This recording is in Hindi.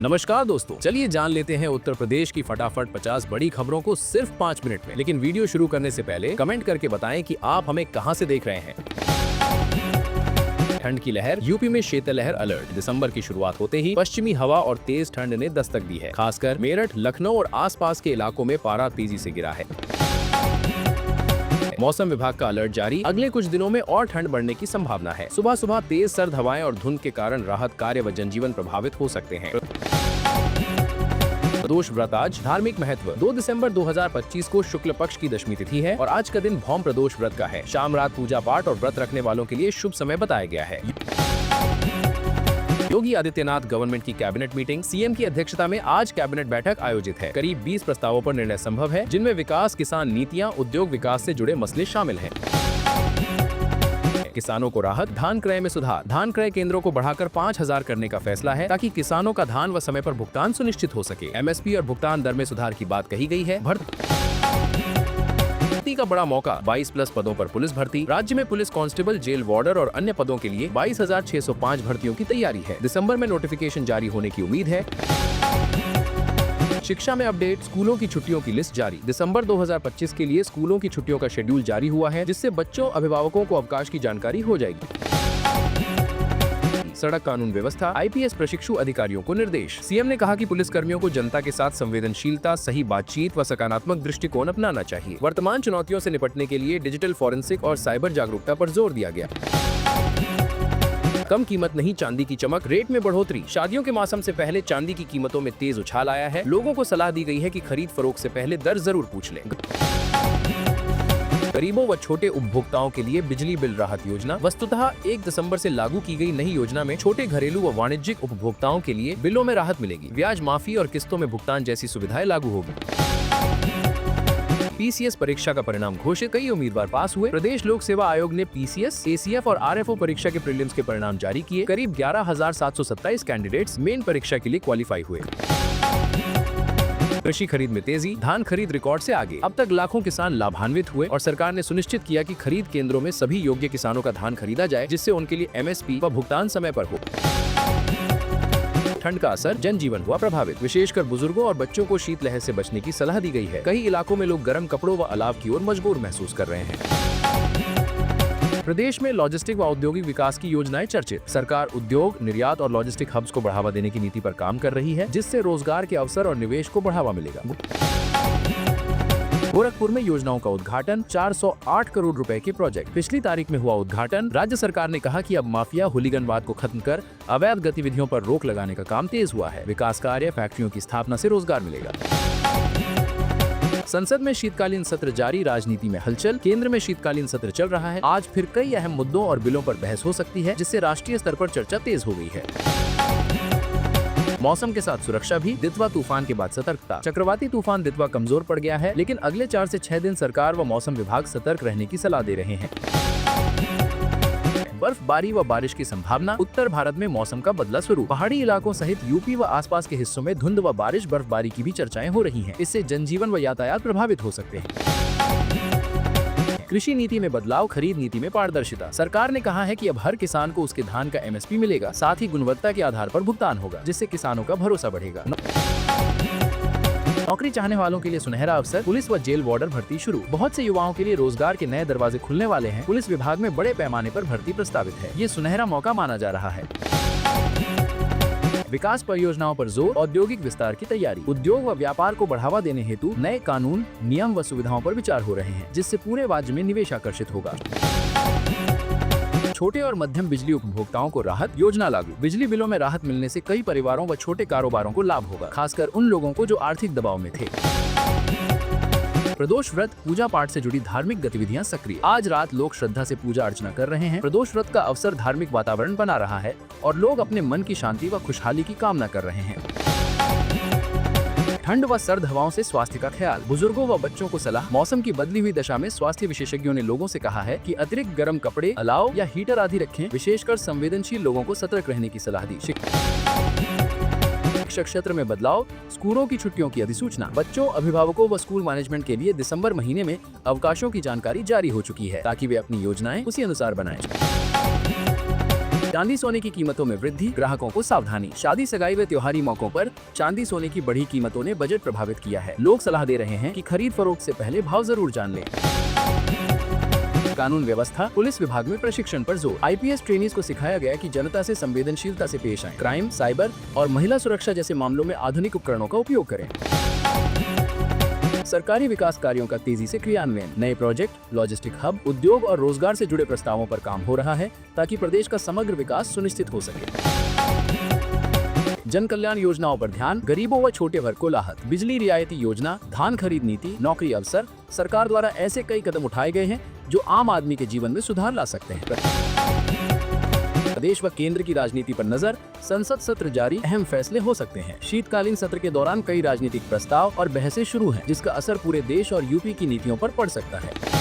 नमस्कार दोस्तों, चलिए जान लेते हैं उत्तर प्रदेश की फटाफट 50 बड़ी खबरों को सिर्फ 5 मिनट में। लेकिन वीडियो शुरू करने से पहले कमेंट करके बताएं कि आप हमें कहां से देख रहे हैं। ठंड की लहर, यूपी में शीतलहर अलर्ट। दिसंबर की शुरुआत होते ही पश्चिमी हवा और तेज ठंड ने दस्तक दी है। खासकर मेरठ, लखनऊ और आसपास के इलाकों में पारा तेजी से गिरा है। मौसम विभाग का अलर्ट जारी, अगले कुछ दिनों में और ठंड बढ़ने की संभावना है। सुबह सुबह तेज सर्द हवाएं और धुंध के कारण राहत कार्य व जनजीवन प्रभावित हो सकते हैं। प्रदोष व्रत आज, धार्मिक महत्व। 2 दिसंबर 2025 को शुक्ल पक्ष की दशमी तिथि है और आज का दिन भौम प्रदोष व्रत का है। शाम रात पूजा पाठ और व्रत रखने वालों के लिए शुभ समय बताया गया है। योगी आदित्यनाथ गवर्नमेंट की कैबिनेट मीटिंग, सीएम की अध्यक्षता में आज कैबिनेट बैठक आयोजित है। करीब 20 प्रस्तावों पर निर्णय संभव है, जिनमें विकास, किसान नीतियां, उद्योग विकास से जुड़े मसले शामिल हैं। किसानों को राहत, धान क्रय में सुधार। धान क्रय केंद्रों को बढ़ाकर 5,000 करने का फैसला है, ताकि किसानों का धान व समय पर भुगतान सुनिश्चित हो सके। एमएसपी और भुगतान दर में सुधार की बात कही गई है। भर्ती का बड़ा मौका, 22+ पदों पर पुलिस भर्ती। राज्य में पुलिस कांस्टेबल, जेल वार्डर और अन्य पदों के लिए 22,605 भर्तियों की तैयारी है। दिसंबर में नोटिफिकेशन जारी होने की उम्मीद है। शिक्षा में अपडेट, स्कूलों की छुट्टियों की लिस्ट जारी। दिसंबर 2025 के लिए स्कूलों की छुट्टियों का शेड्यूल जारी हुआ है, जिससे बच्चों, अभिभावकों को अवकाश की जानकारी हो जाएगी। सड़क कानून व्यवस्था, आईपीएस प्रशिक्षु अधिकारियों को निर्देश। सीएम ने कहा कि पुलिस कर्मियों को जनता के साथ संवेदनशीलता, सही बातचीत व सकारात्मक दृष्टिकोण अपनाना चाहिए। वर्तमान चुनौतियों से निपटने के लिए डिजिटल फॉरेंसिक और साइबर जागरूकता पर जोर दिया गया। कम कीमत नहीं, चांदी की चमक, रेट में बढ़ोतरी। शादियों के मौसम से पहले चांदी की कीमतों में तेज उछाल आया है। लोगों को सलाह दी गई है कि खरीद फरोख्त से पहले दर जरूर पूछ लें। गरीबों व छोटे उपभोक्ताओं के लिए बिजली बिल राहत योजना। वस्तुतः 1 दिसंबर से लागू की गई नई योजना में छोटे घरेलू व वाणिज्यिक उपभोक्ताओं के लिए बिलों में राहत मिलेगी। ब्याज माफी और किस्तों में भुगतान जैसी सुविधाएं लागू होगी। पीसीएस परीक्षा का परिणाम घोषित, कई उम्मीदवार पास हुए। प्रदेश लोक सेवा आयोग ने पीसीएस, एसीएफ और आरएफओ परीक्षा के प्रीलिम्स के परिणाम जारी किए। करीब 11,727 कैंडिडेट्स मेन परीक्षा के लिए क्वालिफाई हुए। कृषि खरीद में तेजी, धान खरीद रिकॉर्ड से आगे। अब तक लाखों किसान लाभान्वित हुए और सरकार ने सुनिश्चित किया कि खरीद केंद्रों में सभी योग्य किसानों का धान खरीदा जाए, जिससे उनके लिए एमएसपी व भुगतान समय पर हो। ठंड का असर, जनजीवन हुआ प्रभावित। विशेषकर बुजुर्गों और बच्चों को शीतलहर से बचने की सलाह दी गई है। कई इलाकों में लोग गर्म कपड़ों व अलाव की ओर मजबूर महसूस कर रहे हैं। प्रदेश में लॉजिस्टिक व औद्योगिक विकास की योजनाएं चर्चित। सरकार उद्योग, निर्यात और लॉजिस्टिक हब्स को बढ़ावा देने की नीति पर काम कर रही है, जिससे रोजगार के अवसर और निवेश को बढ़ावा मिलेगा। गोरखपुर में योजनाओं का उद्घाटन, 408 करोड़ रुपए के प्रोजेक्ट। पिछली तारीख में हुआ उद्घाटन। राज्य सरकार ने कहा कि अब माफिया, हुलिगनवाद को खत्म कर अवैध गतिविधियों पर रोक लगाने का काम तेज हुआ है। विकास कार्य, फैक्ट्रियों की स्थापना से रोजगार मिलेगा। संसद में शीतकालीन सत्र जारी, राजनीति में हलचल। केंद्र में शीतकालीन सत्र चल रहा है। आज फिर कई अहम मुद्दों और बिलों पर बहस हो सकती है, जिससे राष्ट्रीय स्तर पर चर्चा तेज हो गई है। मौसम के साथ सुरक्षा भी, दितवा तूफान के बाद सतर्कता। चक्रवाती तूफान दितवा कमजोर पड़ गया है, लेकिन अगले 4 से 6 दिन सरकार व मौसम विभाग सतर्क रहने की सलाह दे रहे हैं। बर्फबारी व बारिश की संभावना, उत्तर भारत में मौसम का बदला स्वरूप। पहाड़ी इलाकों सहित यूपी व आसपास के हिस्सों में धुंध व बारिश, बर्फबारी की भी चर्चाएं हो रही हैं। इससे जनजीवन व यातायात प्रभावित हो सकते हैं। कृषि नीति में बदलाव, खरीद नीति में पारदर्शिता। सरकार ने कहा है कि अब हर किसान को उसके धान का एमएसपी मिलेगा, साथ ही गुणवत्ता के आधार पर भुगतान होगा, जिससे किसानों का भरोसा बढ़ेगा। नौकरी चाहने वालों के लिए सुनहरा अवसर, पुलिस व जेल वार्डर भर्ती शुरू। बहुत से युवाओं के लिए रोजगार के नए दरवाजे खुलने वाले हैं। पुलिस विभाग में बड़े पैमाने पर भर्ती प्रस्तावित है। ये सुनहरा मौका माना जा रहा है। विकास परियोजनाओं पर जोर, औद्योगिक विस्तार की तैयारी। उद्योग व व्यापार को बढ़ावा देने हेतु नए कानून, नियम व सुविधाओं पर विचार हो रहे हैं, जिससे पूरे राज्य में निवेश आकर्षित होगा। छोटे और मध्यम बिजली उपभोक्ताओं को राहत योजना लागू। बिजली बिलों में राहत मिलने से कई परिवारों व छोटे कारोबारों को लाभ होगा, खासकर उन लोगों को जो आर्थिक दबाव में थे। प्रदोष व्रत, पूजा पाठ से जुड़ी धार्मिक गतिविधियां सक्रिय। आज रात लोग श्रद्धा से पूजा अर्चना कर रहे हैं। प्रदोष व्रत का अवसर धार्मिक वातावरण बना रहा है और लोग अपने मन की शांति व खुशहाली की कामना कर रहे हैं। ठंड व सर्द हवाओं से स्वास्थ्य का ख्याल, बुजुर्गों व बच्चों को सलाह। मौसम की बदली हुई दशा में स्वास्थ्य विशेषज्ञों ने लोगों से कहा है कि अतिरिक्त गर्म कपड़े, अलाव या हीटर आदि रखें। विशेषकर संवेदनशील लोगों को सतर्क रहने की सलाह दी। शिक्षक क्षेत्र में बदलाव, स्कूलों की छुट्टियों की अधिसूचना। बच्चों, अभिभावकों व स्कूल मैनेजमेंट के लिए दिसंबर महीने में अवकाशों की जानकारी जारी हो चुकी है, ताकि वे अपनी योजनाएं उसी अनुसार बनाएं। चांदी सोने की कीमतों में वृद्धि, ग्राहकों को सावधानी। शादी सगाई व त्योहारी मौकों पर चांदी सोने की बढ़ी कीमतों ने बजट प्रभावित किया है। लोग सलाह दे रहे हैं कि खरीद फरोख्त से पहले भाव जरूर जान लें। कानून व्यवस्था, पुलिस विभाग में प्रशिक्षण पर जोर। आईपीएस ट्रेनीज को सिखाया गया कि जनता से संवेदनशीलता से पेश आएं, क्राइम, साइबर और महिला सुरक्षा जैसे मामलों में आधुनिक उपकरणों का उपयोग करें। सरकारी विकास कार्यों का तेजी से क्रियान्वयन, नए प्रोजेक्ट, लॉजिस्टिक हब, उद्योग और रोजगार से जुड़े प्रस्तावों पर काम हो रहा है ताकि प्रदेश का समग्र विकास सुनिश्चित हो सके। जन कल्याण योजनाओं पर ध्यान, गरीबों व छोटे वर्ग को राहत, बिजली रियायती योजना, धान खरीद नीति, नौकरी अवसर। सरकार द्वारा ऐसे कई कदम उठाए गए हैं जो आम आदमी के जीवन में सुधार ला सकते हैं। प्रदेश व केंद्र की राजनीति पर नजर, संसद सत्र जारी, अहम फैसले हो सकते हैं। शीतकालीन सत्र के दौरान कई राजनीतिक प्रस्ताव और बहसें शुरू हैं, जिसका असर पूरे देश और यूपी की नीतियों पर पड़ सकता है।